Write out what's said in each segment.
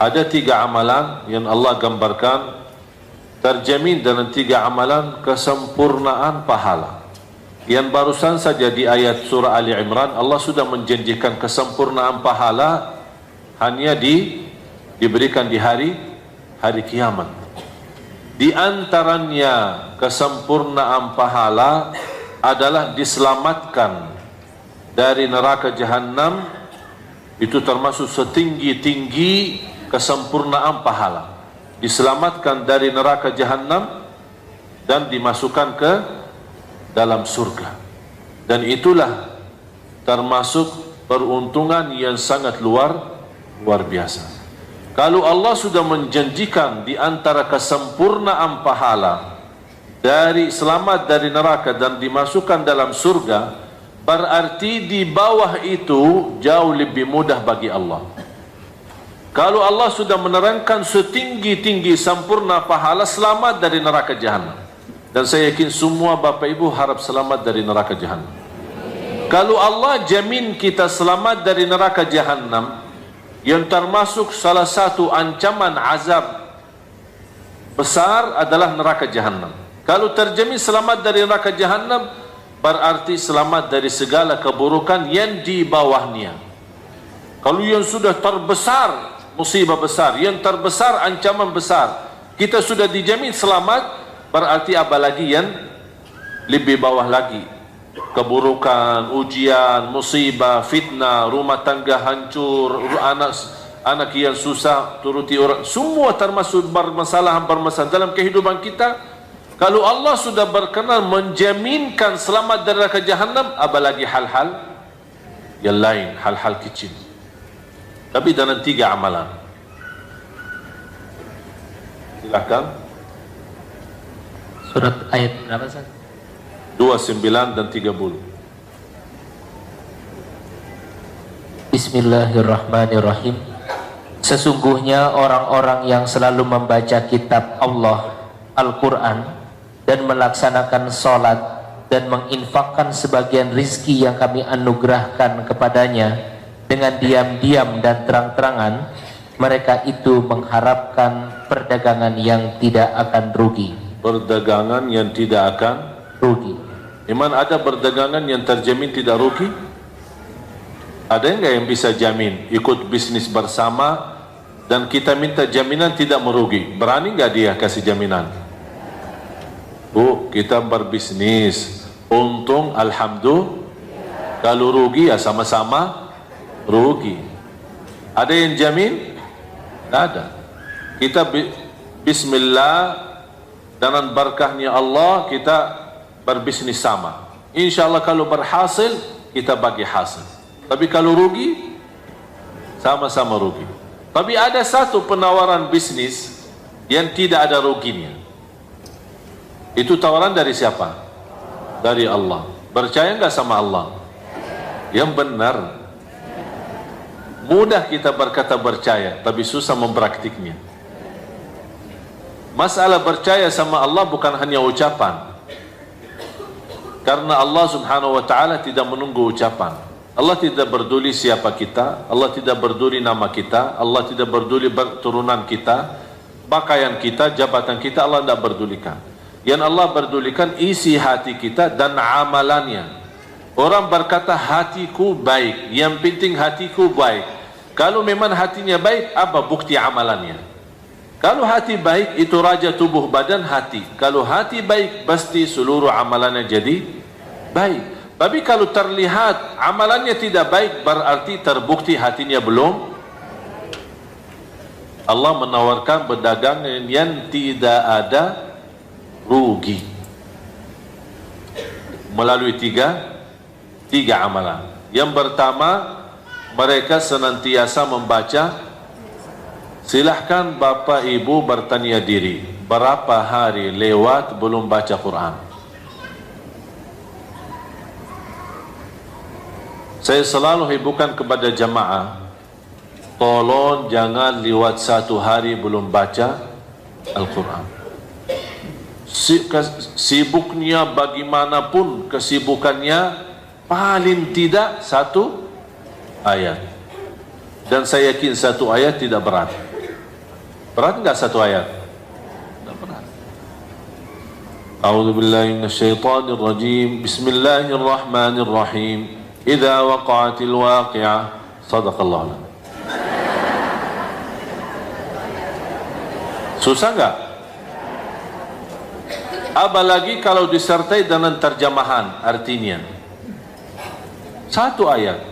Ada 3 amalan yang Allah gambarkan terjamin dalam 3 amalan kesempurnaan pahala. Yang barusan saja di ayat surah Ali Imran, Allah sudah menjanjikan kesempurnaan pahala hanya diberikan di hari kiamat. Di antaranya kesempurnaan pahala adalah diselamatkan dari neraka jahanam. Itu termasuk setinggi-tinggi kesempurnaan pahala. Diselamatkan dari neraka jahanam dan dimasukkan ke dalam surga. Dan itulah termasuk peruntungan yang sangat luar biasa. Kalau Allah sudah menjanjikan di antara kesempurnaan pahala dari selamat dari neraka dan dimasukkan dalam surga, berarti di bawah itu jauh lebih mudah bagi Allah. Kalau Allah sudah menerangkan setinggi-tinggi sempurna pahala selamat dari neraka jahanam, dan saya yakin semua Bapak Ibu harap selamat dari neraka jahanam. Kalau Allah jamin kita selamat dari neraka jahanam, yang termasuk salah satu ancaman azab besar adalah neraka jahanam. Kalau terjamin selamat dari neraka jahanam, berarti selamat dari segala keburukan yang di bawahnya. Kalau yang sudah terbesar musibah besar, yang terbesar ancaman besar, kita sudah dijamin selamat, berarti apalagi yang lebih bawah lagi, keburukan, ujian, musibah, fitnah, rumah tangga hancur, anak yang susah turuti orang, semua termasuk permasalahan dalam kehidupan kita. Kalau Allah sudah berkenan menjaminkan selamat dari neraka jahanam, apalagi hal-hal yang lain, hal-hal kecil. Tapi dalam 3 amalan. Silakan. Surat ayat berapa, Ustaz? 29 dan 30. Bismillahirrahmanirrahim. Sesungguhnya orang-orang yang selalu membaca kitab Allah, Al-Quran, dan melaksanakan sholat dan menginfakkan sebagian rizki yang kami anugerahkan kepadanya dengan diam-diam dan terang-terangan, mereka itu mengharapkan perdagangan yang tidak akan rugi. Perdagangan yang tidak akan rugi. Iman ada perdagangan yang terjamin tidak rugi? Ada enggak yang bisa jamin ikut bisnis bersama dan kita minta jaminan tidak merugi? Berani enggak dia kasih jaminan? Bu, kita berbisnis, untung alhamdulillah, kalau rugi ya sama-sama rugi. Ada yang jamin? Tidak ada. Kita bismillah, dengan berkahnya Allah kita berbisnis sama. Insya Allah kalau berhasil kita bagi hasil. Tapi kalau rugi, sama-sama rugi. Tapi ada satu penawaran bisnis yang tidak ada ruginya. Itu tawaran dari siapa? Dari Allah. Percaya nggak sama Allah? Yang benar. Mudah kita berkata percaya, tapi susah mempraktiknya. Masalah percaya sama Allah bukan hanya ucapan. Karena Allah subhanahu wa ta'ala tidak menunggu ucapan. Allah tidak peduli siapa kita, Allah tidak peduli nama kita, Allah tidak peduli turunan kita, pakaian kita, jabatan kita, Allah tidak pedulikan. Yang Allah pedulikan isi hati kita dan amalannya. Orang berkata hatiku baik, yang penting hatiku baik. Kalau memang hatinya baik, apa bukti amalannya? Kalau hati baik itu raja tubuh badan hati. Kalau hati baik pasti seluruh amalannya jadi baik. Tapi kalau terlihat amalannya tidak baik, berarti terbukti hatinya belum. Allah menawarkan perdagangan yang tidak ada rugi melalui tiga amalan. Yang pertama, mereka senantiasa membaca. Silahkan Bapak Ibu bertanya diri, berapa hari lewat belum baca Quran? Saya selalu hiburkan kepada jamaah, tolong jangan lewat 1 hari belum baca Al-Quran. Sibuknya bagaimanapun kesibukannya, paling tidak 1 ayat. Dan saya yakin 1 ayat tidak berat. Berat enggak satu ayat? Enggak berat. A'udzu billahi minasyaitonir rajim. Bismillahirrahmanirrahim. Idza waqa'atil waqi'ah. Shadaqallahu. Susah enggak? Apalagi kalau disertai dengan terjemahan artinya. Satu ayat.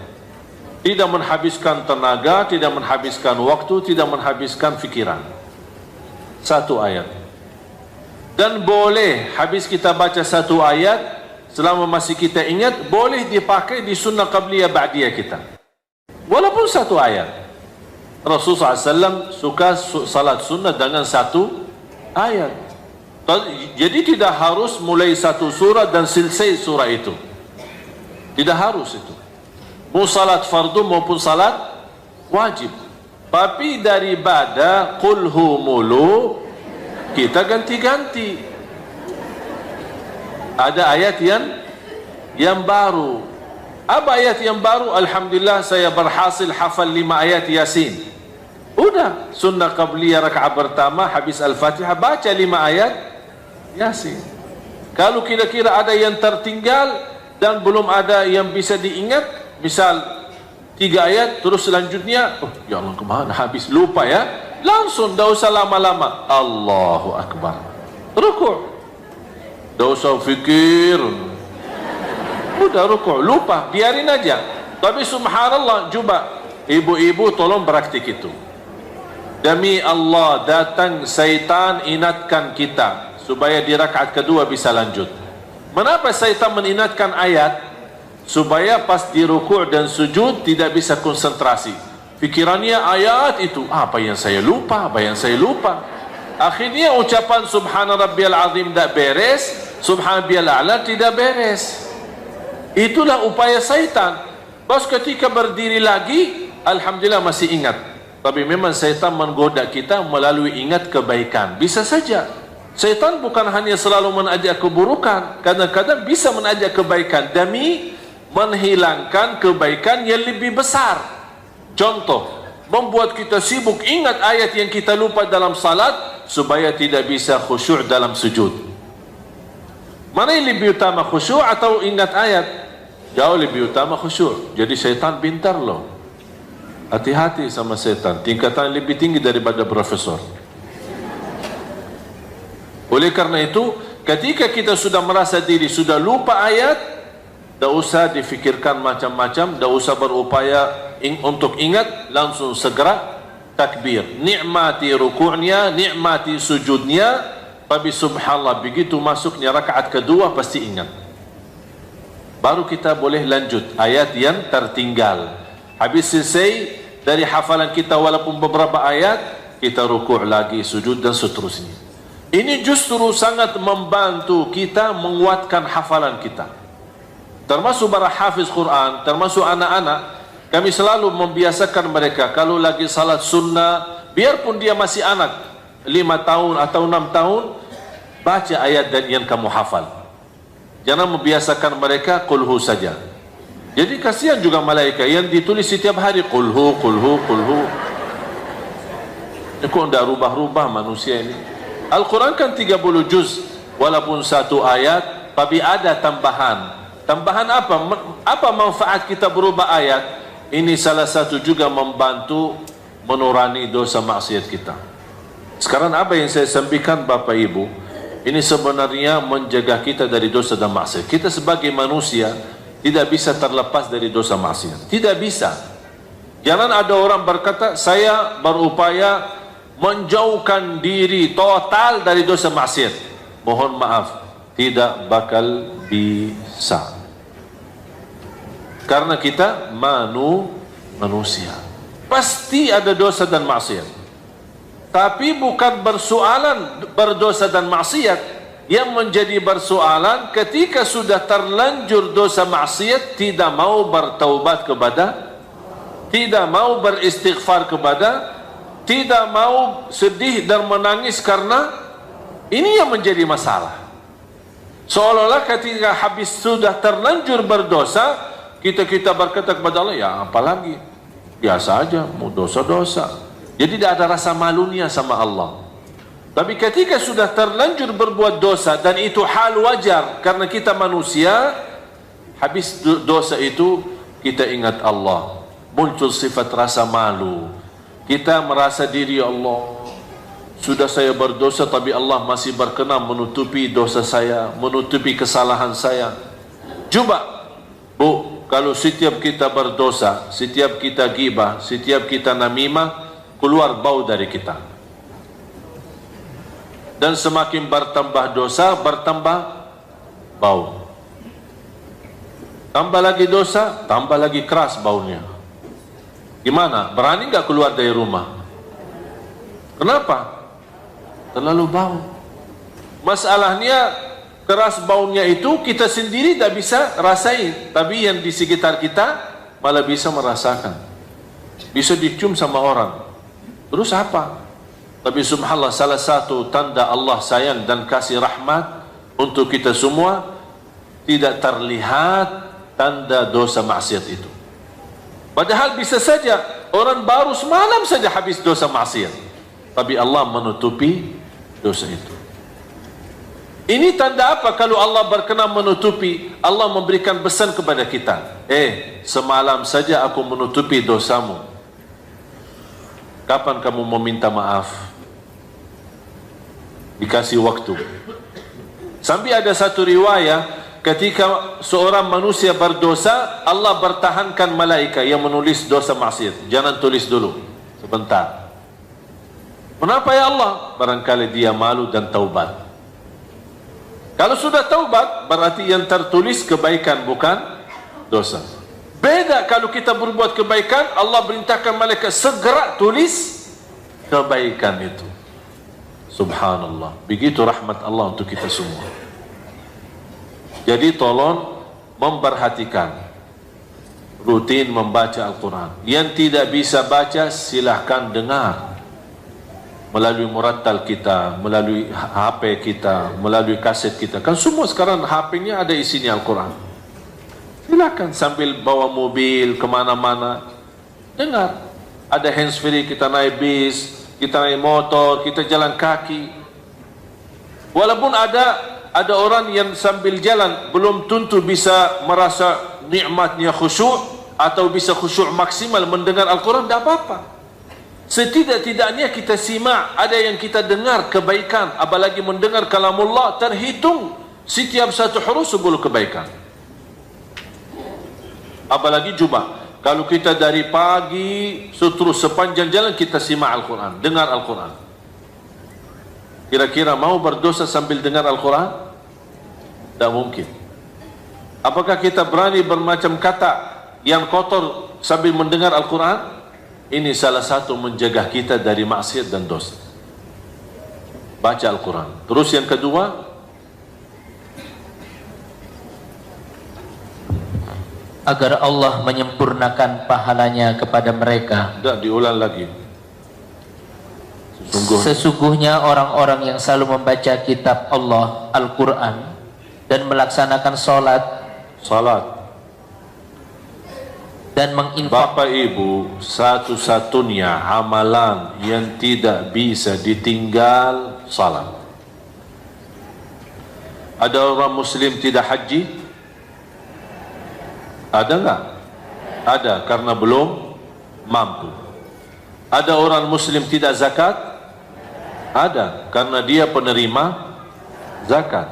Tidak menghabiskan tenaga, tidak menghabiskan waktu, tidak menghabiskan fikiran. Satu ayat. Dan boleh habis kita baca satu ayat, selama masih kita ingat, boleh dipakai di sunnah qabliyah ba'diyah kita. Walaupun satu ayat. Rasulullah SAW suka salat sunnah dengan satu ayat. Jadi tidak harus mulai satu surah dan selesai surah itu. Tidak harus itu. Mau salat fardu maupun salat wajib. Tapi daripada qulhu mulu, kita ganti-ganti. Ada ayat yang baru. Apa ayat yang baru? Alhamdulillah saya berhasil hafal 5 ayat Yasin. Udah, sunnah qabliyah rakaat pertama habis Al-Fatihah baca 5 ayat Yasin. Kalau kira-kira ada yang tertinggal dan belum ada yang bisa diingat, misal 3 ayat terus selanjutnya, oh ya Allah kemana habis, lupa ya, langsung dah usah lama-lama, Allahu Akbar, rukuk, dah usah fikir, udah rukuk, lupa, biarin aja. Tapi subhanallah, coba ibu-ibu tolong praktik itu. Demi Allah, datang syaitan ingatkan kita supaya di rakaat kedua bisa lanjut. Mengapa syaitan mengingatkan ayat? Supaya pas di rukuk dan sujud tidak bisa konsentrasi. Fikirannya ayat itu, apa yang saya lupa, apa yang saya lupa. Akhirnya ucapan subhana rabbiyal azim tidak beres, subhana rabbiyal a'la tidak beres. Itulah upaya syaitan. Pas ketika berdiri lagi, alhamdulillah masih ingat. Tapi memang syaitan menggoda kita melalui ingat kebaikan. Bisa saja. Syaitan bukan hanya selalu mengajak keburukan, kadang-kadang bisa mengajak kebaikan demi menghilangkan kebaikan yang lebih besar. Contoh, membuat kita sibuk ingat ayat yang kita lupa dalam salat supaya tidak bisa khusyuk dalam sujud. Mana yang lebih utama, khusyuk atau ingat ayat? Jauh lebih utama khusyuk. Jadi syaitan pintar loh. Hati-hati sama syaitan, tingkatan lebih tinggi daripada profesor. Oleh karena itu, ketika kita sudah merasa diri sudah lupa ayat, tak usah difikirkan macam-macam, tak usah berupaya untuk ingat, langsung segera takbir. Nikmati rukuknya, nikmati sujudnya, tapi subhanallah begitu masuknya rakaat kedua pasti ingat. Baru kita boleh lanjut ayat yang tertinggal. Habis selesai dari hafalan kita walaupun beberapa ayat, kita rukuk lagi, sujud dan seterusnya. Ini justru sangat membantu kita menguatkan hafalan kita. Termasuk para hafiz Quran, termasuk anak-anak, kami selalu membiasakan mereka kalau lagi salat sunnah, biarpun dia masih anak 5 tahun atau 6 tahun, baca ayat dan yang kamu hafal. Jangan membiasakan mereka qulhu saja. Jadi kasihan juga malaikat yang ditulis setiap hari qulhu, qulhu, qulhu. Ini kok tidak rubah-rubah manusia ini. Al-Quran kan 30 juz, walaupun satu ayat, tapi ada tambahan. Tambahan apa? Apa manfaat kita berubah ayat? Ini salah satu juga membantu menurani dosa maksiat kita. Sekarang apa yang saya sampaikan Bapak Ibu, ini sebenarnya menjaga kita dari dosa dan maksiat. Kita sebagai manusia tidak bisa terlepas dari dosa maksiat. Tidak bisa. Jangan ada orang berkata, saya berupaya menjauhkan diri total dari dosa maksiat. Mohon maaf, tidak bakal bisa. Karena kita manusia. Pasti ada dosa dan maksiat. Tapi bukan bersoalan berdosa dan maksiat. Yang menjadi bersoalan ketika sudah terlanjur dosa maksiat, tidak mau bertaubat kepada, tidak mau beristighfar kepada, tidak mau sedih dan menangis karena ini yang menjadi masalah. Seolah-olah ketika habis sudah terlanjur berdosa, kita berkata kepada Allah, ya apalagi biasa aja, mau dosa-dosa. Jadi tidak ada rasa malunya sama Allah. Tapi ketika sudah terlanjur berbuat dosa, dan itu hal wajar karena kita manusia, habis dosa itu kita ingat Allah, muncul sifat rasa malu. Kita merasa diri, Allah, sudah saya berdosa tapi Allah masih berkenan menutupi dosa saya, menutupi kesalahan saya. Coba Bu, kalau setiap kita berdosa, setiap kita ghibah, setiap kita namimah, keluar bau dari kita. Dan semakin bertambah dosa, bertambah bau. Tambah lagi dosa, tambah lagi keras baunya. Gimana? Berani nggak keluar dari rumah? Kenapa? Terlalu bau. Masalahnya, keras baunya itu kita sendiri tak bisa rasain, tapi yang di sekitar kita malah bisa merasakan. Bisa dicium sama orang. Terus apa? Tapi subhanallah, salah satu tanda Allah sayang dan kasih rahmat untuk kita semua, tidak terlihat tanda dosa maksiat itu. Padahal bisa saja orang baru semalam saja habis dosa maksiat, tapi Allah menutupi dosa itu. Ini tanda apa? Kalau Allah berkenan menutupi, Allah memberikan pesan kepada kita, semalam saja aku menutupi dosamu, kapan kamu meminta maaf? Dikasih waktu. Sampai ada satu riwayat, ketika seorang manusia berdosa, Allah bertahankan malaikat yang menulis dosa maksiat. Jangan tulis dulu, sebentar. Kenapa ya Allah? Barangkali dia malu dan taubat. Kalau sudah taubat, berarti yang tertulis kebaikan, bukan dosa. Beda kalau kita berbuat kebaikan, Allah perintahkan malaikat segera tulis kebaikan itu. Subhanallah. Begitu rahmat Allah untuk kita semua. Jadi tolong memperhatikan, rutin membaca Al-Quran. Yang tidak bisa baca, silahkan dengar melalui murattal kita, melalui HP kita, melalui kaset kita. Kan semua sekarang HP-nya ada isinya Al-Quran. Silakan sambil bawa mobil kemana-mana, dengar. Ada handsfree, kita naik bis, kita naik motor, kita jalan kaki. Walaupun ada orang yang sambil jalan belum tentu bisa merasa nikmatnya khusyuk atau bisa khusyuk maksimal mendengar Al-Quran, tidak apa-apa. Setidak-tidaknya kita simak, ada yang kita dengar kebaikan, apalagi mendengar kalamullah, terhitung setiap satu huruf 10 kebaikan. Apalagi coba kalau kita dari pagi terus sepanjang jalan kita simak Al-Quran, dengar Al-Quran. Kira-kira mau berdosa sambil dengar Al-Quran? Tak mungkin. Apakah kita berani bermacam kata yang kotor sambil mendengar Al-Quran? Ini salah satu menjaga kita dari maksiat dan dosa. Baca Al-Quran. Terus yang kedua, agar Allah menyempurnakan pahalanya kepada mereka. tidak diulang lagi. Sesungguhnya orang-orang yang selalu membaca kitab Allah, Al-Quran, dan melaksanakan salat dan menginfak. Bapak Ibu, satu-satunya amalan yang tidak bisa ditinggal salat. Ada orang Muslim tidak haji? Ada enggak? Ada, karena belum mampu. Ada orang Muslim tidak zakat? Ada, karena dia penerima zakat.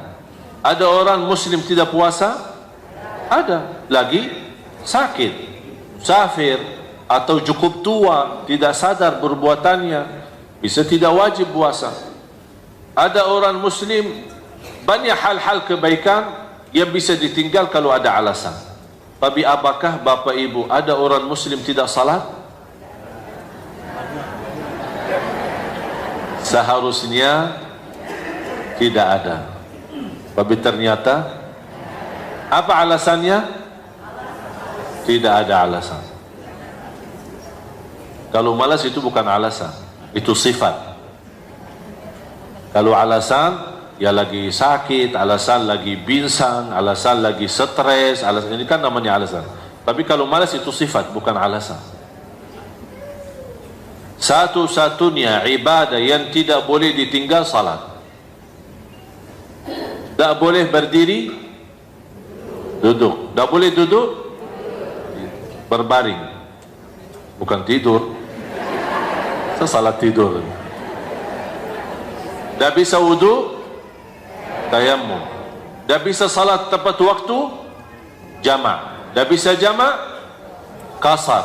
Ada orang Muslim tidak puasa? Ada, lagi sakit, musafir, atau cukup tua, tidak sadar perbuatannya, bisa tidak wajib puasa. Ada orang Muslim banyak hal-hal kebaikan yang bisa ditinggal kalau ada alasan. Tapi apakah Bapak Ibu ada orang Muslim tidak salat? Seharusnya tidak ada. Tapi ternyata apa alasannya? Tidak ada alasan. Kalau malas itu bukan alasan, itu sifat. Kalau alasan, ya lagi sakit, alasan lagi binsang, alasan lagi stres, alasan ini kan namanya alasan. Tapi kalau malas itu sifat, bukan alasan. Satu-satunya ibadah yang tidak boleh ditinggal salat. Tak boleh berdiri, duduk. Tak boleh duduk, berbaring. Bukan tidur. Salat tidur. Tak bisa wudu, tayammum. Tak bisa salat tepat waktu, jamak. Tak bisa jamak, qasar.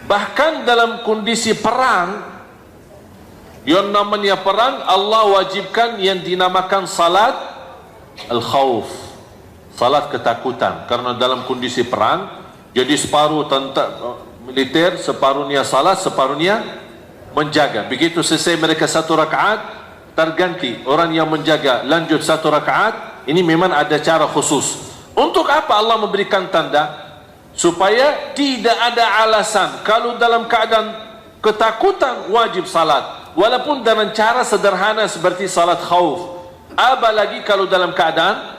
Bahkan dalam kondisi perang, yang namanya perang, Allah wajibkan yang dinamakan salat al-khawf, salat ketakutan. Karena dalam kondisi perang, jadi separuh tentara militer, separuhnya salat, separuhnya menjaga. Begitu selesai mereka satu rakaat, terganti orang yang menjaga lanjut satu rakaat. Ini memang ada cara khusus. Untuk apa Allah memberikan tanda? Supaya tidak ada alasan kalau dalam keadaan ketakutan wajib salat, walaupun dengan cara sederhana seperti salat khauf. Apalagi kalau dalam keadaan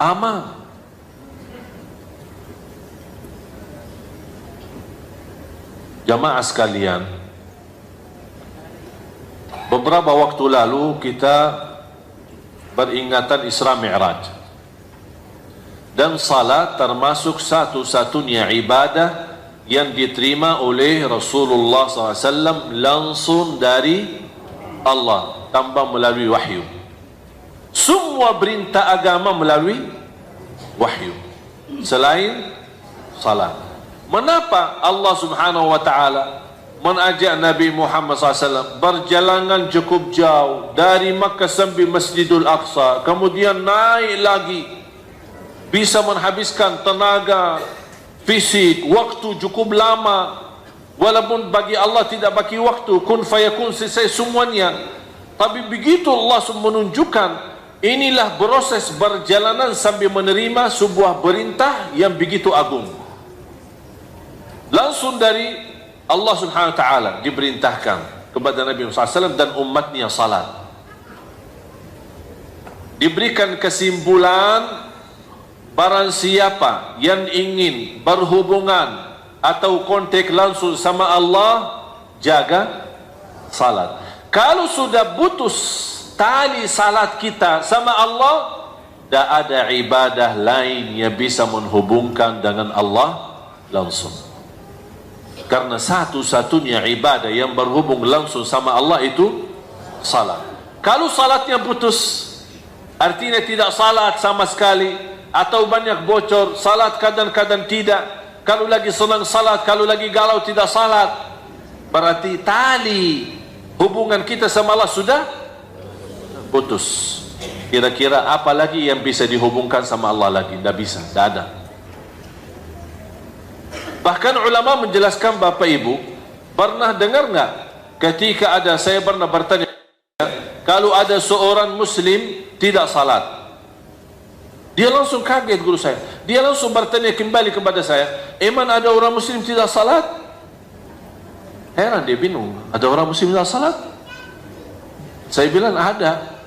aman. Jamaah sekalian, beberapa waktu lalu kita beringatan Isra Mi'raj. Dan salat termasuk satu-satunya ibadah yang diterima oleh Rasulullah SAW langsung dari Allah tanpa melalui wahyu. Semua perintah agama melalui wahyu selain salat. Mengapa Allah Subhanahu wa taala mengajak Nabi Muhammad SAW berjalan cukup jauh dari Makkah sampai Masjidul Aqsa, kemudian naik lagi, bisa menghabiskan tenaga fisik, waktu cukup lama, walaupun bagi Allah tidak bagi waktu, kun fayakun, selesai semuanya. Tapi begitu Allah menunjukkan, inilah proses perjalanan sambil menerima sebuah perintah yang begitu agung. Langsung dari Allah Subhanahu wa taala diperintahkan kepada Nabi Muhammad SAW dan umatnya salat. Diberikan kesimpulan, barang siapa yang ingin berhubungan atau kontak langsung sama Allah, jaga salat. Kalau sudah putus tali salat kita sama Allah, tak ada ibadah lain yang bisa menghubungkan dengan Allah langsung. Karena satu-satunya ibadah yang berhubung langsung sama Allah itu salat. Kalau salatnya putus, artinya tidak salat sama sekali, atau banyak bocor, salat kadang-kadang tidak, kalau lagi senang salat, kalau lagi galau tidak salat, berarti tali hubungan kita sama Allah sudah putus. Kira-kira apa lagi yang bisa dihubungkan sama Allah lagi? Tidak bisa, tidak ada. Bahkan ulama menjelaskan, Bapak Ibu, pernah dengar nggak ketika ada, saya pernah bertanya, kalau ada seorang muslim tidak salat, dia langsung kaget guru saya. Dia langsung bertanya kembali kepada saya, "Eman ada orang muslim tidak salat?" Heran, dia bingung. Ada orang muslim tidak salat? Saya bilang ada.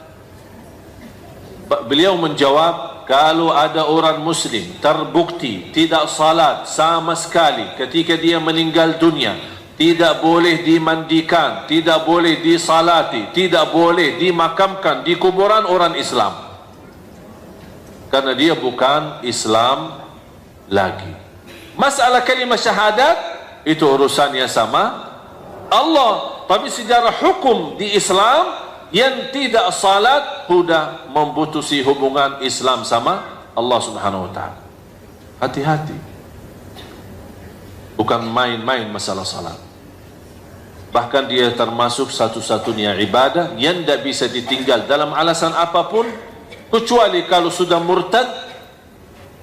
Beliau menjawab, kalau ada orang muslim terbukti tidak salat sama sekali ketika dia meninggal dunia, tidak boleh dimandikan, tidak boleh disalati, tidak boleh dimakamkan di kuburan orang Islam. Karena dia bukan Islam lagi. Masalah kalimah syahadat itu urusannya sama Allah. Tapi secara hukum di Islam, yang tidak salat sudah memputusi hubungan Islam sama Allah Subhanahu wa taala. Hati-hati. Bukan main-main masalah salat. Bahkan dia termasuk satu-satunya ibadah yang tidak bisa ditinggal dalam alasan apapun, kecuali kalau sudah murtad.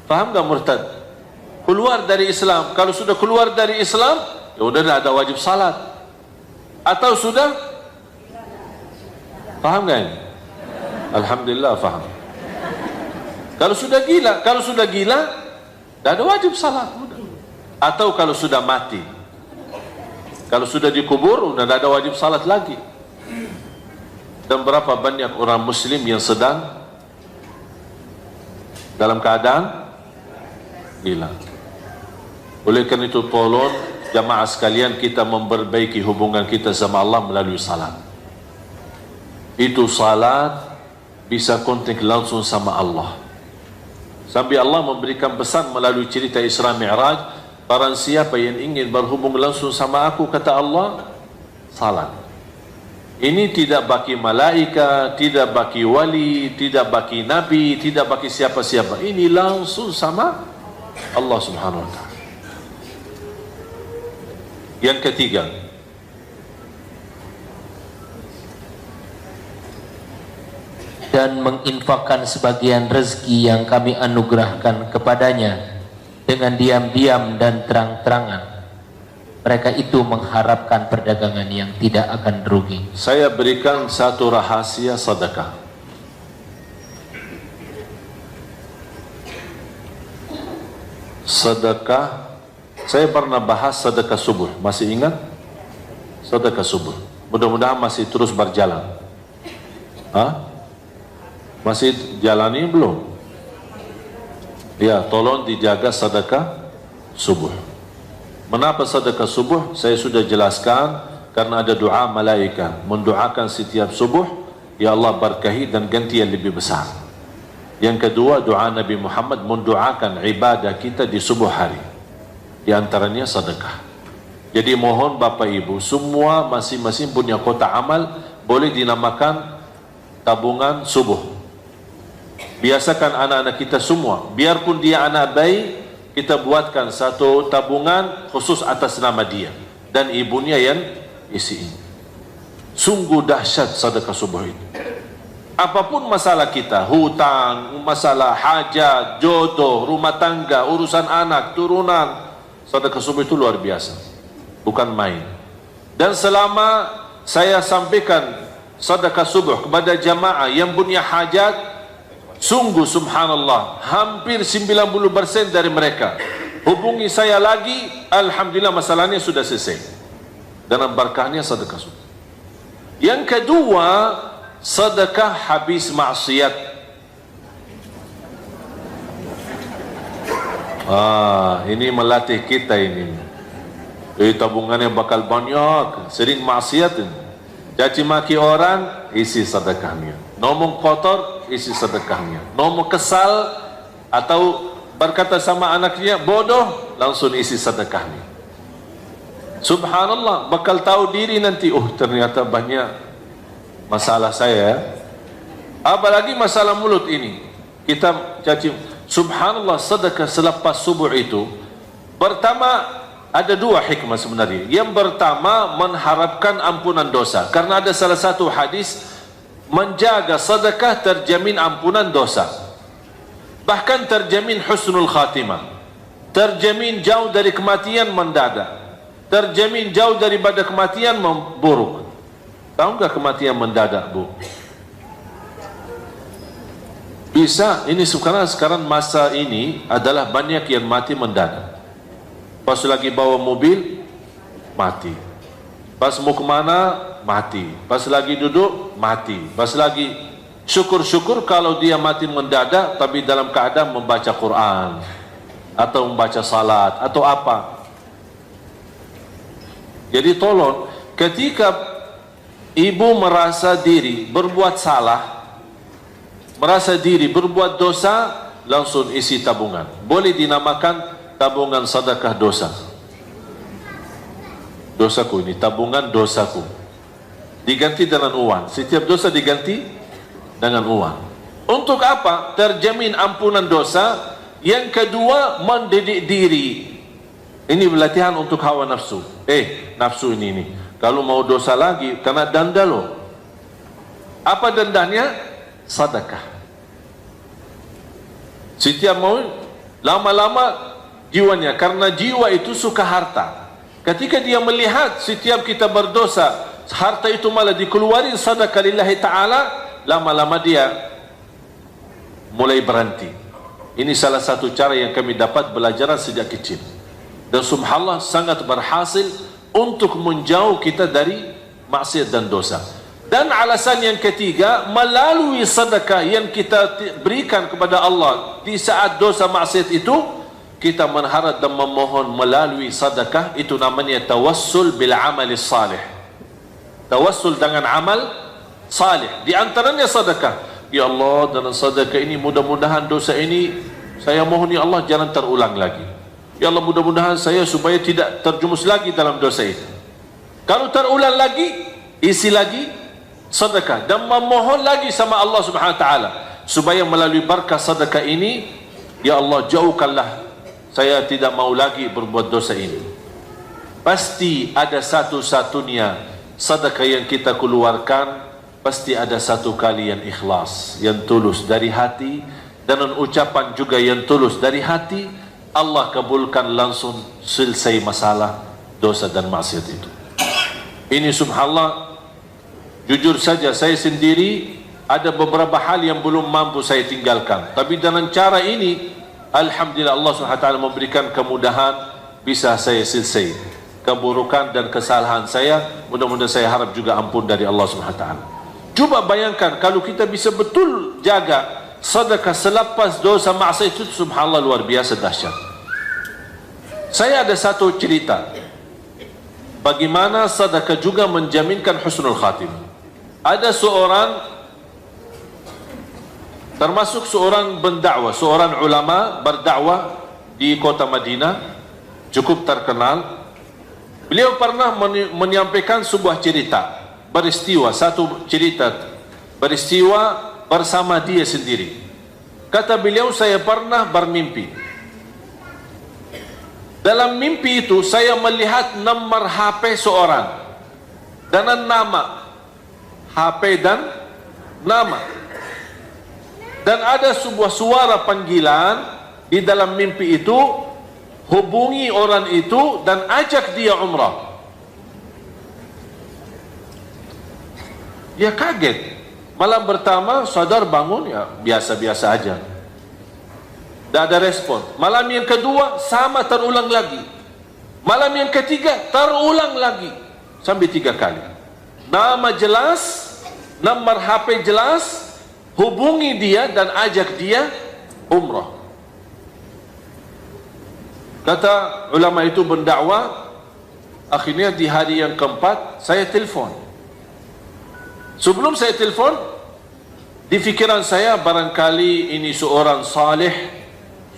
Faham tak murtad? Keluar dari Islam. Kalau sudah keluar dari Islam, ya sudah tidak ada wajib salat. Atau sudah, faham tak ini? Alhamdulillah faham. Kalau sudah gila, tidak ada wajib salat. Atau kalau sudah mati, kalau sudah dikubur, sudah tidak ada wajib salat lagi. Dan berapa banyak orang muslim yang sedang dalam keadaan gila. Oleh karena itu tolong jamaah sekalian, kita memperbaiki hubungan kita sama Allah melalui salat. Itu salat bisa kontak langsung sama Allah. Sampai Allah memberikan pesan melalui cerita Isra Mi'raj, barang siapa yang ingin berhubung langsung sama aku, kata Allah, salat. Ini tidak bagi malaikat, tidak bagi wali, tidak bagi nabi, tidak bagi siapa-siapa. Ini langsung sama Allah Subhanahu wa ta'ala. Yang ketiga, dan menginfakkan sebagian rezeki yang kami anugerahkan kepadanya dengan diam-diam dan terang-terangan. Mereka itu mengharapkan perdagangan yang tidak akan rugi. Saya berikan satu rahasia sedekah. Sedekah, saya pernah bahas sedekah subuh. Masih ingat? Sedekah subuh. Mudah-mudahan masih terus berjalan. Masih jalani belum? Ya, tolong dijaga sedekah subuh. Mengapa sedekah subuh? Saya sudah jelaskan, karena ada doa malaikat mendoakan setiap subuh, ya Allah berkahi dan ganti yang lebih besar. Yang kedua, doa Nabi Muhammad mendoakan ibadah kita di subuh hari, di antaranya sedekah. Jadi mohon Bapak Ibu semua masing-masing punya kotak amal, boleh dinamakan tabungan subuh. Biasakan anak-anak kita semua, biarpun dia anak bayi, kita buatkan satu tabungan khusus atas nama dia dan ibunya yang isi. Sungguh dahsyat sedekah subuh itu. Apapun masalah kita, hutang, masalah hajat, jodoh, rumah tangga, urusan anak, turunan, sedekah subuh itu luar biasa, bukan main. Dan selama saya sampaikan sedekah subuh kepada jamaah yang punya hajat, sungguh subhanallah, hampir 90% dari mereka hubungi saya lagi, alhamdulillah masalahnya sudah selesai. Dan berkahnya sedekah subuh. Yang kedua, sedekah habis maksiat. Ini melatih kita ini. Tabungannya bakal banyak, sering maksiat. Caci maki orang, isi sedekahnya. Ngomong kotor, isi sedekahnya. Ngomong kesal atau berkata sama anaknya bodoh, langsung isi sedekahnya. Subhanallah, bakal tahu diri nanti, ternyata banyak masalah saya. Apalagi masalah mulut ini. Kita caci. Subhanallah, sedekah selepas subuh itu, pertama ada dua hikmah sebenarnya. Yang pertama, mengharapkan ampunan dosa. Karena ada salah satu hadis, menjaga sedekah terjamin ampunan dosa, bahkan terjamin husnul khatimah, terjamin jauh dari kematian mendadak, terjamin jauh daripada kematian buruk. Tahu nggak kematian mendadak, Bu? Bisa. Ini sekarang masa ini adalah banyak yang mati mendadak. Pas lagi bawa mobil, mati. Pas mau kemana, mati. Pas lagi duduk, mati. Pas lagi, syukur-syukur kalau dia mati mendadak, tapi dalam keadaan membaca Quran, atau membaca salat, atau apa. Jadi tolong, ketika ibu merasa diri berbuat salah, merasa diri berbuat dosa, langsung isi tabungan. Boleh dinamakan tabungan sedekah dosa. Dosaku ini, tabungan dosaku. Diganti dengan uang. Setiap dosa diganti dengan uang. Untuk apa? Terjamin ampunan dosa. Yang kedua, mendidik diri. Ini latihan untuk hawa nafsu. Nafsu ini. Kalau mau dosa lagi, kena denda loh. Apa dendanya? Sedekah. Setiap mau, lama-lama jiwanya, karena jiwa itu suka harta. Ketika dia melihat setiap kita berdosa, harta itu malah dikeluarin sedekah lillahi ta'ala, lama-lama dia mulai berhenti. Ini salah satu cara yang kami dapat belajar sejak kecil. Dan subhanallah sangat berhasil untuk menjauh kita dari maksiat dan dosa. Dan alasan yang ketiga, melalui sedekah yang kita berikan kepada Allah di saat dosa maksiat itu, kita mengharap dan memohon melalui sedekah, itu namanya tawassul bil amali salih. Tawassul dengan amal salih. Di antaranya sedekah. Ya Allah, dengan sedekah ini mudah-mudahan dosa ini saya mohon ya Allah jangan terulang lagi. Ya Allah, mudah-mudahan saya supaya tidak terjumus lagi dalam dosa itu. Kalau terulang lagi, isi lagi sedekah dan memohon lagi sama Allah Subhanahu wa taala supaya melalui berkah sedekah ini, ya Allah jauhkanlah saya tidak mau lagi berbuat dosa ini. Pasti ada satu-satunya sedekah yang kita keluarkan, pasti ada satu kali yang ikhlas, yang tulus dari hati, dan ucapan juga yang tulus dari hati. Allah kabulkan langsung, selesai masalah dosa dan maksiat itu. Ini subhanallah, jujur saja saya sendiri ada beberapa hal yang belum mampu saya tinggalkan, tapi dengan cara ini alhamdulillah Allah SWT memberikan kemudahan, bisa saya selesai keburukan dan kesalahan saya. Mudah-mudahan saya harap juga ampun dari Allah SWT. Coba bayangkan kalau kita bisa betul jaga sedekah selepas dosa maksiat itu, subhanallah luar biasa dahsyat. Saya ada satu cerita bagaimana sedekah juga menjaminkan husnul khatimah. Ada seorang, termasuk seorang pendakwah, seorang ulama berdakwah di kota Madinah, cukup terkenal. Beliau pernah menyampaikan sebuah cerita, peristiwa, satu cerita peristiwa bersama dia sendiri. Kata beliau, saya pernah bermimpi. Dalam mimpi itu saya melihat nomor HP seorang dengan nama, HP dan nama. Dan ada sebuah suara panggilan di dalam mimpi itu, hubungi orang itu dan ajak dia umrah. Dia kaget. Malam pertama sadar bangun, ya biasa-biasa aja, tidak ada respon. Malam yang kedua sama, terulang lagi. Malam yang ketiga terulang lagi, sampai 3 kali. Nama jelas, nomor HP jelas, hubungi dia dan ajak dia umrah. Kata ulama itu berdakwah, akhirnya di hari yang keempat saya telefon. Sebelum saya telefon, di fikiran saya barangkali ini seorang saleh,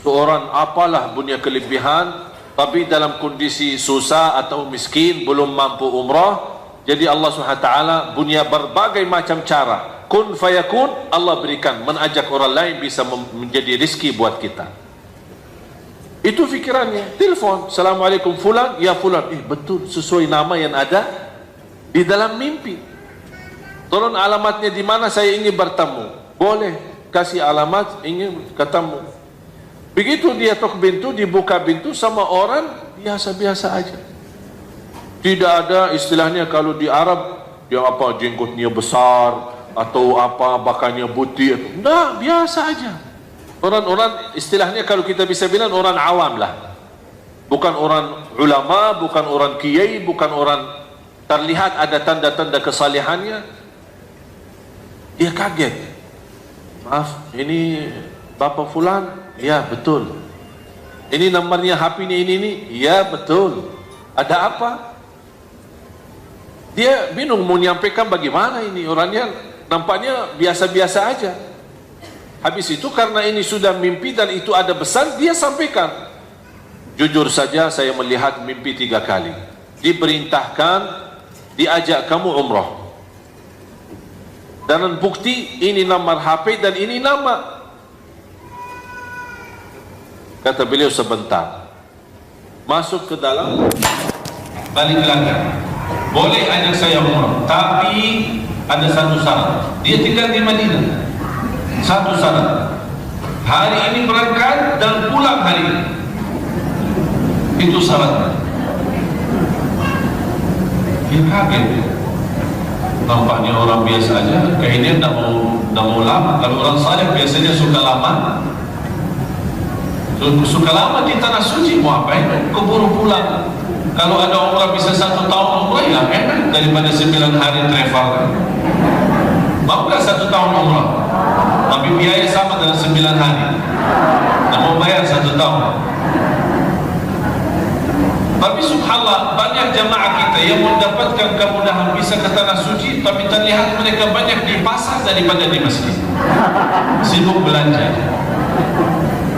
seorang apalah punya kelebihan, tapi dalam kondisi susah atau miskin, belum mampu umrah. Jadi Allah SWT punya berbagai macam cara, kun fayakun, Allah berikan, mengajak orang lain bisa menjadi rizki buat kita. Itu fikirannya. Telepon, Assalamualaikum fulan, ya fulan. Betul, sesuai nama yang ada di dalam mimpi. Tolong alamatnya di mana, saya ingin bertemu. Boleh, kasih alamat, ingin ketemu. Begitu dia tok pintu, dibuka pintu sama orang biasa-biasa aja. Tidak ada istilahnya kalau di Arab, dia apa jenggotnya besar atau apa bakannya putih. Nah, biasa aja. Orang-orang istilahnya kalau kita bisa bilang orang awam lah. Bukan orang ulama, bukan orang kiai, bukan orang terlihat ada tanda-tanda kesalehannya. Dia kaget. Maaf, ini Bapak Fulan? Ya, betul. Ini nomornya HP-nya ini? Ya, betul. Ada apa? Dia bingung mau menyampaikan bagaimana ini. Orangnya nampaknya biasa-biasa aja. Habis itu karena ini sudah mimpi dan itu ada pesan, dia sampaikan. Jujur saja saya melihat mimpi 3 kali. Diperintahkan, diajak kamu umrah. Dan bukti ini nomor HP dan ini nama. Kata beliau sebentar, masuk ke dalam, balik lagi. Boleh ajak saya umrah, tapi ada satu syarat. Dia tinggal di Madinah. Satu syarat, hari ini berangkat dan pulang hari ini. Itu syaratnya. Dia kaget. Nampaknya orang biasa aja, kayaknya tidak mau lama. Kalau orang saleh biasanya suka lama. Suka lama di tanah suci, mau apa itu? Keburu pulang. Kalau ada umrah bisa 1 tahun umrah, ya enak daripada 9 hari travel. Mau nggak 1 tahun umrah? Tapi biaya sama dengan 9 hari. Nah, mau bayar 1 tahun. Tapi subhanallah, banyak jamaah kita yang mendapatkan kemudahan bisa ke tanah suci, tapi terlihat mereka banyak di pasar daripada di masjid, sibuk belanja,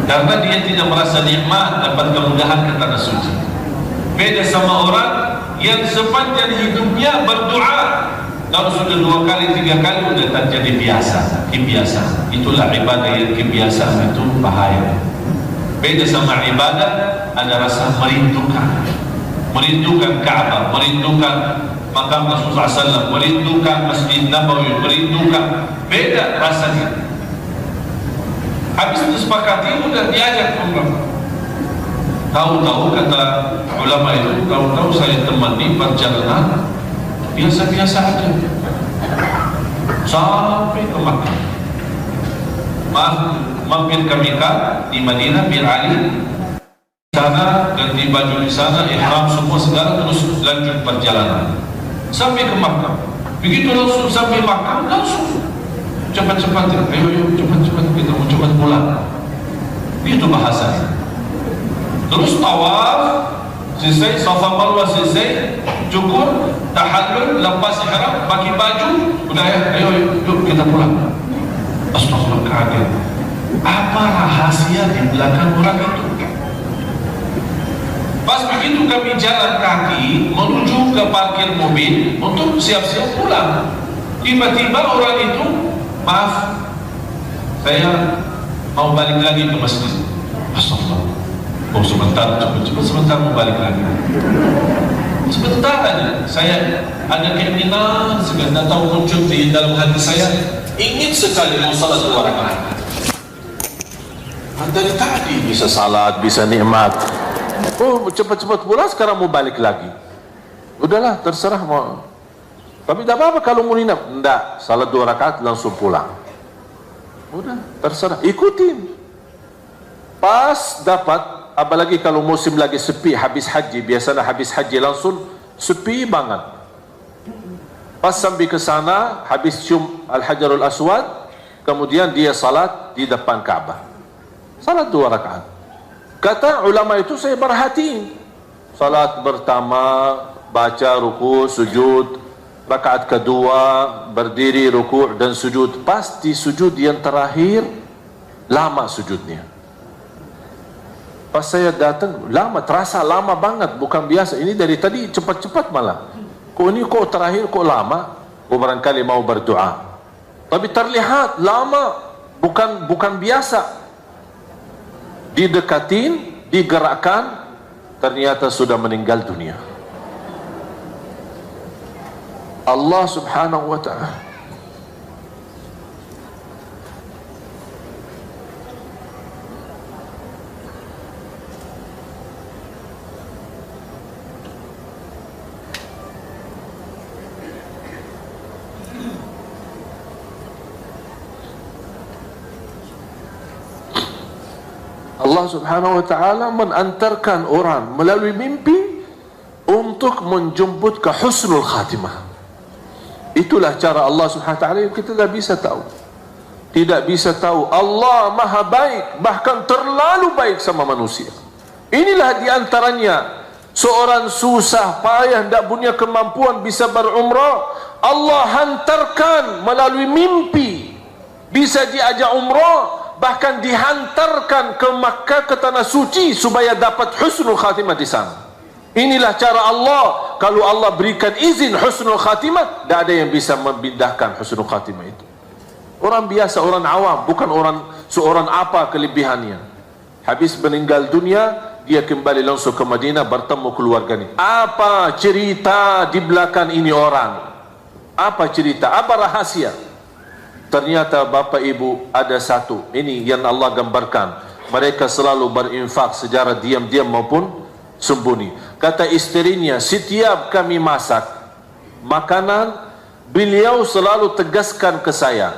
karena dia tidak merasa nikmat dapat kemudahan ke tanah suci. Beda sama orang yang sepanjang hidupnya berdoa, kalau sudah 2 kali 3 kali sudah tak jadi biasa, kebiasaan. Itulah ibadah yang kebiasaan, itu bahaya. Beda sama ibadah, ada rasa merindukan Ka'bah, merindukan makam Rasulullah SAW, merindukan Masjid Nabawi, merindukan, beda rasanya. Habis disepakati, sudah diajak umrah. Tahu-tahu kata ulama itu, tahu-tahu saya temani perjalanan biasa-biasa aja sampai ke Makkah. Mampir ke Mekah di Madinah bin Ali, sana ganti baju di sana, ihram semua segala, terus lanjut perjalanan sampai ke Makkah. Begitu langsung sampai Makkah, langsung cepat-cepat, ayo cepat-cepat, kita mau cepat pulang. Itu bahasanya. Terus tawaf selesai, Safa Marwah selesai, cukur, tahallul, lepas ihram, pakai baju, udah ya, ayo yuk kita pulang. Astagfirullah, kaget. Apa rahasia di belakang orang itu? Pas begitu kami jalan kaki menuju ke parkir mobil untuk siap-siap pulang, tiba-tiba orang itu, maaf, saya mau balik lagi ke masjid. Astagfirullah. Oh sebentar, cepat sebentar mau balik lagi. Sebentar aja, saya ada keinginan segala tahu muncul di dalam hati saya, ingin sekali mau salat 2 rakaat. Dari tadi bisa salat, bisa nikmat. Oh cepat-cepat pulang, sekarang mau balik lagi. Udahlah, terserah mau. Tapi tak apa-apa kalau mau nginap. Enggak, salat 2 rakaat langsung pulang. Udah, terserah, ikutin. Pas dapat, apalagi kalau musim lagi sepi habis haji, biasanya habis haji langsung sepi banget. Pas sampai ke sana, habis cium Al-Hajarul Aswad, kemudian dia salat di depan Ka'bah, salat 2 rakaat. Kata ulama itu, saya perhatiin salat pertama baca ruku sujud, rakaat kedua berdiri ruku dan sujud. Pasti sujud yang terakhir lama sujudnya. Pas saya datang, lama, terasa lama banget, bukan biasa. Ini dari tadi cepat-cepat malah. Kok ini kok terakhir kok lama? Kok barangkali mau berdoa. Tapi terlihat lama, bukan biasa. Didekatin, digerakkan, ternyata sudah meninggal dunia. Allah Subhanahu wa ta'ala. Allah Subhanahu wa ta'ala mengantarkan orang melalui mimpi untuk menjemput ke husnul khatimah. Itulah cara Allah Subhanahu wa ta'ala yang kita tidak bisa tahu. Tidak bisa tahu. Allah maha baik, bahkan terlalu baik sama manusia. Inilah diantaranya seorang susah payah, tidak punya kemampuan bisa berumrah, Allah hantarkan melalui mimpi bisa diajak umrah, bahkan dihantarkan ke Makkah, ke tanah suci, supaya dapat husnul khatimah di sana. Inilah cara Allah. Kalau Allah berikan izin husnul khatimah, tidak ada yang bisa membindahkan husnul khatimah itu. Orang biasa, orang awam, bukan seorang apa kelebihannya. Habis meninggal dunia, dia kembali langsung ke Madinah, bertemu keluarganya. Apa cerita di belakang ini orang? Apa cerita? Apa rahasia? Ternyata Bapak Ibu, ada satu, ini yang Allah gambarkan. Mereka selalu berinfak secara diam-diam maupun sembunyi. Kata istrinya, setiap kami masak makanan, beliau selalu tegaskan ke saya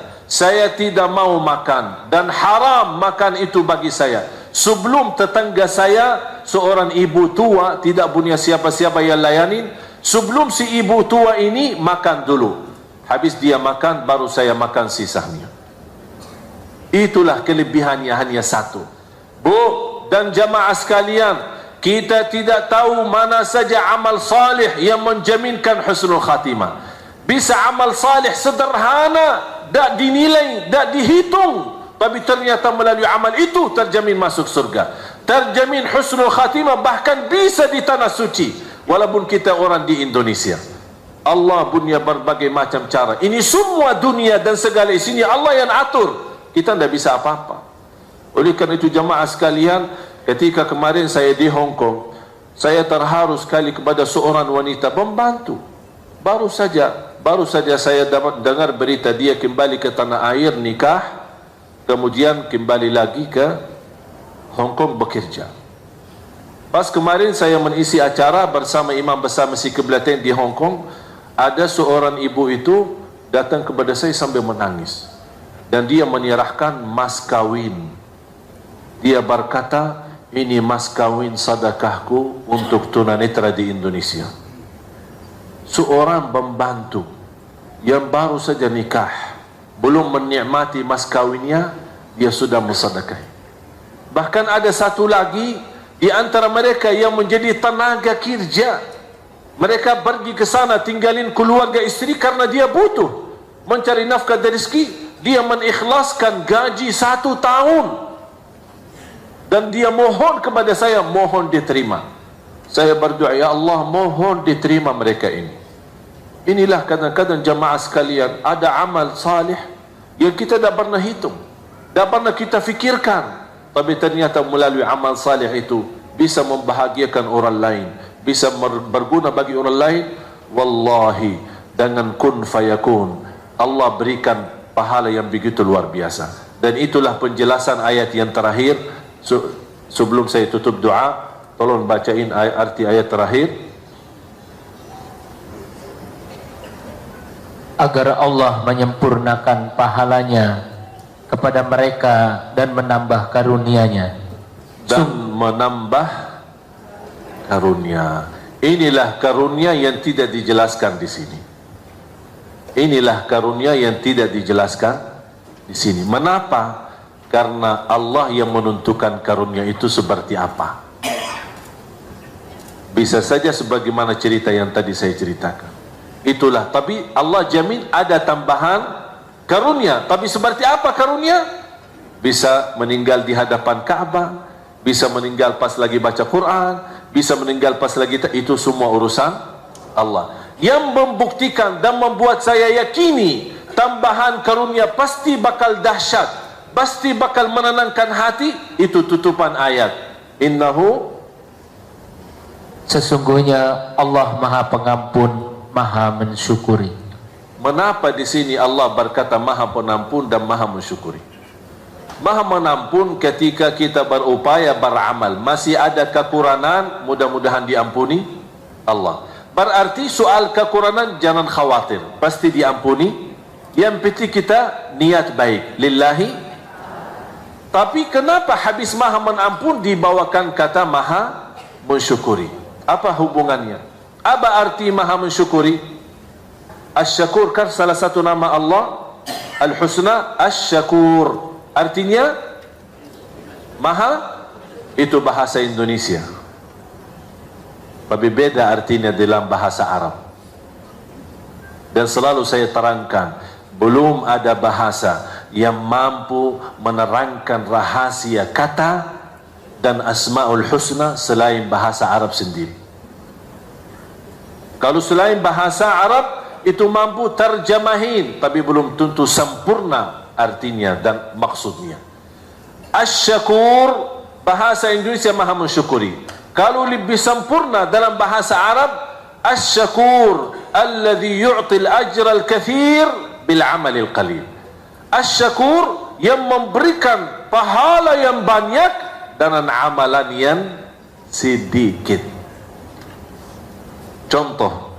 tidak mau makan dan haram makan itu bagi saya. Sebelum tetangga saya, seorang ibu tua, tidak punya siapa-siapa yang layanin, sebelum si ibu tua ini makan dulu. Habis dia makan, baru saya makan sisanya. Itulah kelebihannya, hanya satu. Bu dan jamaah sekalian, Kita tidak tahu mana saja amal salih yang menjaminkan husnul khatimah. Bisa amal salih sederhana, tak dinilai, tak dihitung, tapi ternyata melalui amal itu terjamin masuk surga, terjamin husnul khatimah, bahkan bisa di tanah suci. Walaupun kita orang di Indonesia, Allah punya berbagai macam cara. Ini semua dunia dan segala isinya Allah yang atur. Kita tidak bisa apa-apa. Oleh kerana itu jamaah sekalian, ketika kemarin saya di Hong Kong, saya terharu sekali kepada seorang wanita pembantu. Baru saja saya dapat dengar berita dia kembali ke tanah air nikah, kemudian kembali lagi ke Hong Kong bekerja. Pas kemarin saya mengisi acara bersama imam besar Masjid Qiblatain di Hong Kong, ada seorang ibu itu datang kepada saya sambil menangis, dan dia menyerahkan mas kawin. Dia berkata, ini mas kawin sedekahku untuk tunanetra di Indonesia. Seorang pembantu yang baru saja nikah, belum menikmati mas kawinnya, dia sudah mensedekah. Bahkan ada satu lagi di antara mereka yang menjadi tenaga kerja. Mereka pergi ke sana tinggalin keluarga istri karena dia butuh mencari nafkah dan rezeki. Dia mengikhlaskan gaji 1 tahun, dan dia mohon kepada saya, mohon diterima. Saya berdoa, ya Allah, mohon diterima mereka ini. Inilah kadang-kadang jamaah sekalian, ada amal salih yang kita tak pernah hitung, tak pernah kita fikirkan, tapi ternyata melalui amal salih itu bisa membahagiakan orang lain, bisa berguna bagi orang lain. Wallahi, dengan kun fayakun Allah berikan pahala yang begitu luar biasa. Dan itulah penjelasan ayat yang terakhir. Sebelum saya tutup doa, tolong bacain arti ayat terakhir. Agar Allah menyempurnakan pahalanya kepada mereka dan menambah karunia-Nya. Dan menambah karunia. Inilah karunia yang tidak dijelaskan di sini. Inilah karunia yang tidak dijelaskan di sini. Mengapa? Karena Allah yang menentukan karunia itu seperti apa. Bisa saja sebagaimana cerita yang tadi saya ceritakan. Itulah, tapi Allah jamin ada tambahan karunia. Tapi seperti apa karunia? Bisa meninggal di hadapan Ka'bah, bisa meninggal pas lagi baca Quran, bisa meninggal pas lagi, itu semua urusan Allah. Yang membuktikan dan membuat saya yakini tambahan karunia pasti bakal dahsyat, pasti bakal menenangkan hati, itu tutupan ayat. Innahu, sesungguhnya Allah Maha Pengampun, Maha Mensyukuri. Mengapa di sini Allah berkata Maha Pengampun dan Maha Mensyukuri? Maha Mengampun ketika kita berupaya beramal, masih ada kekurangan, mudah-mudahan diampuni Allah. Berarti soal kekurangan jangan khawatir, pasti diampuni. Yang penting kita niat baik lillahi. Tapi kenapa habis Maha Mengampun dibawakan kata Maha Mensyukuri? Apa hubungannya? Apa arti Maha Mensyukuri? Asy-Syakur kan salah satu nama Allah Al-Husna, Asy-Syakur. Artinya Maha, itu bahasa Indonesia. Tapi beda artinya dalam bahasa Arab. Dan selalu saya terangkan, belum ada bahasa yang mampu menerangkan rahasia kata dan Asmaul Husna selain bahasa Arab sendiri. Kalau selain bahasa Arab itu mampu terjemahin, tapi belum tentu sempurna artinya dan maksudnya. Asy-Syakur bahasa Indonesia Maha Mensyukuri. Kalau lebih sempurna dalam bahasa Arab, Asy-Syakur alladhi yu'til ajra al-kathir bil amalil qalil. Asy-Syakur yang memberikan pahala yang banyak dengan amalan yang sedikit. Contoh,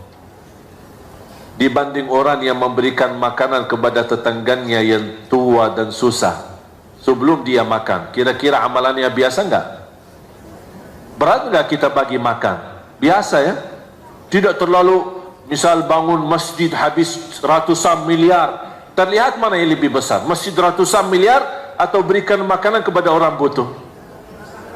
dibanding orang yang memberikan makanan kepada tetangganya yang tua dan susah sebelum dia makan, kira-kira amalannya biasa enggak? Berat enggak kita bagi makan? Biasa ya? Tidak terlalu, misal bangun masjid habis ratusan miliar, terlihat mana yang lebih besar? Masjid ratusan miliar atau berikan makanan kepada orang butuh?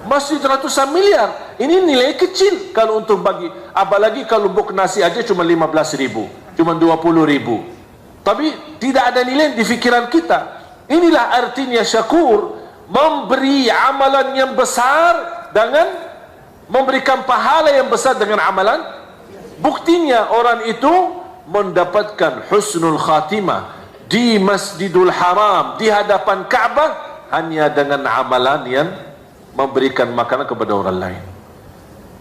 Masjid ratusan miliar. Ini nilai kecil kalau untuk bagi, apalagi kalau buk nasi aja cuma 15.000, cuma 20.000. Tapi tidak ada nilai di fikiran kita. Inilah artinya syakur, memberi amalan yang besar dengan memberikan pahala yang besar dengan amalan. Buktinya orang itu mendapatkan husnul khatimah di Masjidul Haram, di hadapan Ka'bah, hanya dengan amalan yang memberikan makanan kepada orang lain.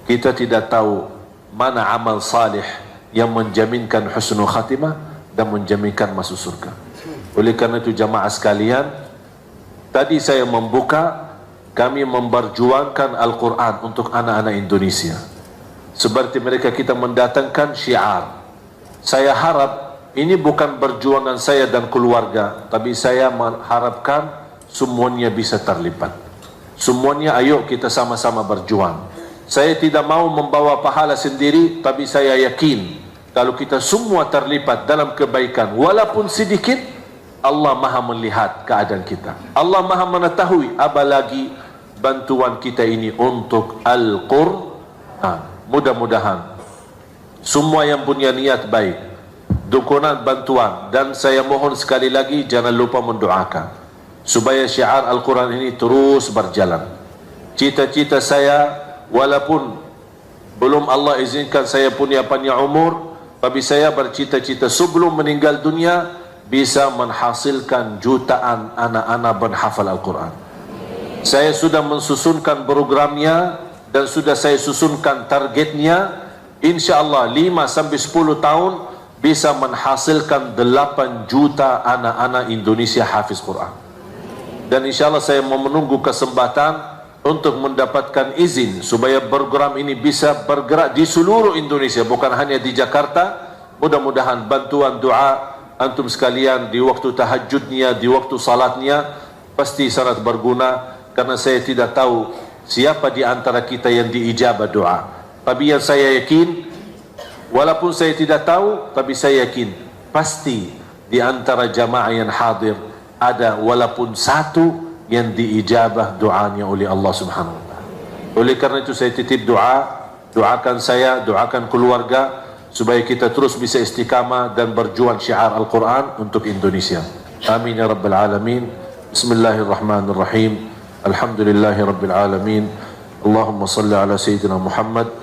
Kita tidak tahu mana amal salih yang menjaminkan husnul khatimah dan menjaminkan masuk surga. Oleh karena itu jamaah sekalian, tadi saya membuka, kami memperjuangkan Al-Quran untuk anak-anak Indonesia. Seperti mereka kita mendatangkan syiar. Saya harap ini bukan perjuangan saya dan keluarga, tapi saya mengharapkan semuanya bisa terlibat. Semuanya ayo kita sama-sama berjuang. Saya tidak mau membawa pahala sendiri, tapi saya yakin kalau kita semua terlibat dalam kebaikan walaupun sedikit, Allah Maha melihat keadaan kita. Allah Maha mengetahui, apalagi bantuan kita ini untuk Al-Quran. Mudah-mudahan semua yang punya niat baik, dukungan bantuan, dan saya mohon sekali lagi jangan lupa mendoakan supaya syiar Al-Quran ini terus berjalan. Cita-cita saya, walaupun belum Allah izinkan saya punya panjang umur, tapi saya bercita-cita sebelum meninggal dunia bisa menghasilkan jutaan anak-anak penghafal Al-Quran. Saya sudah mensusunkan programnya dan sudah saya susunkan targetnya. InsyaAllah 5-10 tahun bisa menghasilkan 8 juta anak-anak Indonesia hafiz Quran. Dan insyaAllah saya mau menunggu kesempatan untuk mendapatkan izin supaya program ini bisa bergerak di seluruh Indonesia, bukan hanya di Jakarta. Mudah-mudahan bantuan doa antum sekalian di waktu tahajudnya, di waktu salatnya pasti sangat berguna, karena saya tidak tahu siapa di antara kita yang diijabah doa. Tapi yang saya yakin, walaupun saya tidak tahu, tapi saya yakin pasti di antara jamaah yang hadir ada walaupun satu yang diijabah doanya oleh Allah Subhanahu wa taala. Oleh karena itu saya titip doa, doakan saya, doakan keluarga supaya kita terus bisa istiqamah dan berjuang syiar Al-Quran untuk Indonesia. Amin ya rabbal alamin. Bismillahirrahmanirrahim. Alhamdulillahi rabbil alamin. Allahumma salli ala sayyidina Muhammad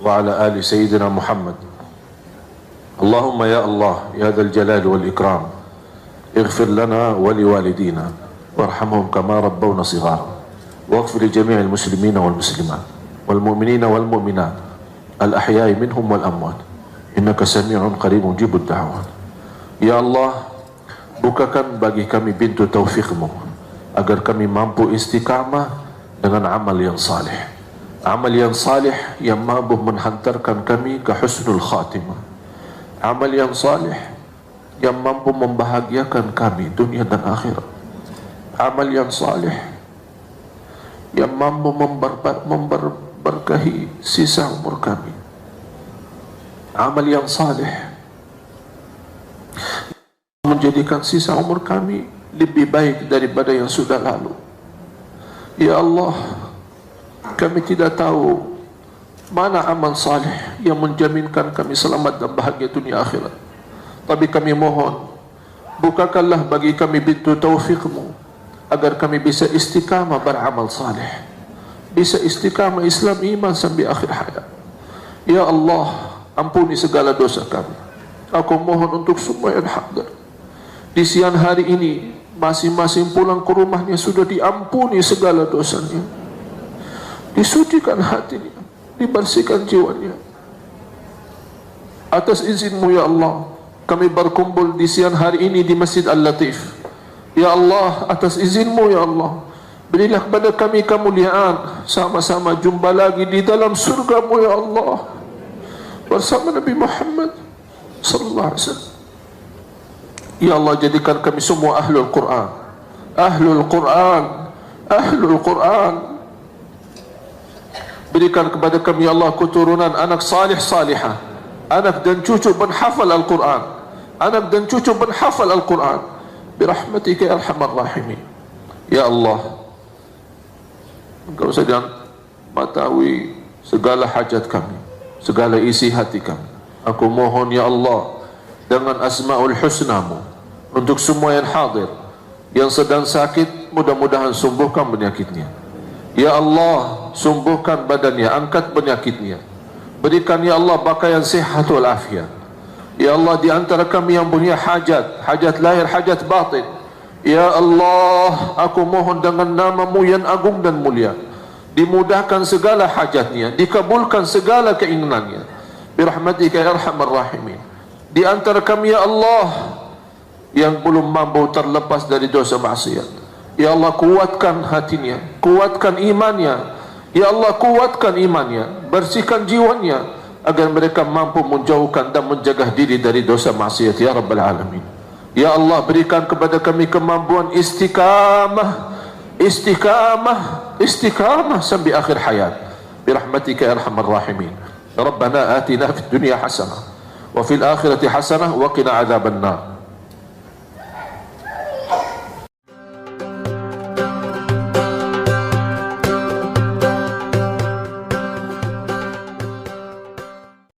wa ala ali sayyidina Muhammad. Allahumma ya Allah ya dzal jalali wal ikram, اغفر لنا ولوالدينا وارحمهم كما ربونا صغارا واغفر لجميع المسلمين والمسلمات والمؤمنين والمؤمنات الأحياء منهم والأموات إنك سميع قريب مجيب الدعوات. Ya Allah, bukakan bagi kami pintu taufikmu agar kami mampu istiqamah dengan amal yang salih, amal yang salih yang mampu menghantarkan kami ke husnul khatimah, amal yang salih yang mampu membahagiakan kami dunia dan akhirat, amal yang saleh yang mampu memberkahi sisa umur kami, amal yang saleh menjadikan sisa umur kami lebih baik daripada yang sudah lalu. Ya Allah, kami tidak tahu mana amal saleh yang menjaminkan kami selamat dan bahagia dunia akhirat. Tapi kami mohon, bukakanlah bagi kami pintu taufikmu agar kami bisa istiqamah beramal saleh, bisa istiqamah Islam iman sampai akhir hayat. Ya Allah, ampuni segala dosa kami. Aku mohon untuk semua yang hadir di siang hari ini, masing-masing pulang ke rumahnya sudah diampuni segala dosanya, disucikan hatinya, dibersihkan jiwanya. Atas izinmu ya Allah, kami berkumpul di siang hari ini di Masjid Al-Latif. Ya Allah, atas izinmu ya Allah, berilah kepada kami kemuliaan, sama-sama jumpa lagi di dalam surgamu ya Allah, bersama Nabi Muhammad sallallahu alaihi wasallam. Ya Allah, jadikan kami semua ahlul Quran, ahlul Quran, ahlul Quran. Berikan kepada kami ya Allah keturunan anak salih salihah, anak dan cucu penghafal Al-Quran, anak dan cucu penghafal Al-Quran, birahmatika ya arhamar rahimin. Ya Allah, Engkau sedang mengetahui segala hajat kami, segala isi hati kami. Aku mohon ya Allah dengan asmaul husnamu untuk semua yang hadir, yang sedang sakit, mudah-mudahan sembuhkan penyakitnya. Ya Allah, sembuhkan badannya, angkat penyakitnya. Berikan ya Allah pakaian sihat wal afiat. Ya Allah, di antara kami yang punya hajat, hajat lahir, hajat batin, ya Allah, aku mohon dengan nama-Mu yang agung dan mulia, dimudahkan segala hajatnya, dikabulkan segala keinginannya. Birahmatika ya arhamar rahimin. Di antara kami ya Allah yang belum mampu terlepas dari dosa maksiat, ya Allah kuatkan hatinya, kuatkan imannya. Ya Allah kuatkan imannya, bersihkan jiwanya agar mereka mampu menjauhkan dan menjaga diri dari dosa maksiat ya Rabbal Alamin. Ya Allah berikan kepada kami kemampuan istiqamah, istiqamah sampai akhir hayat. Birahmatika ya arhamar rahimin. Rabbana atina fid dunya hasanah wa fil akhirati hasanah wa qina adzabannar.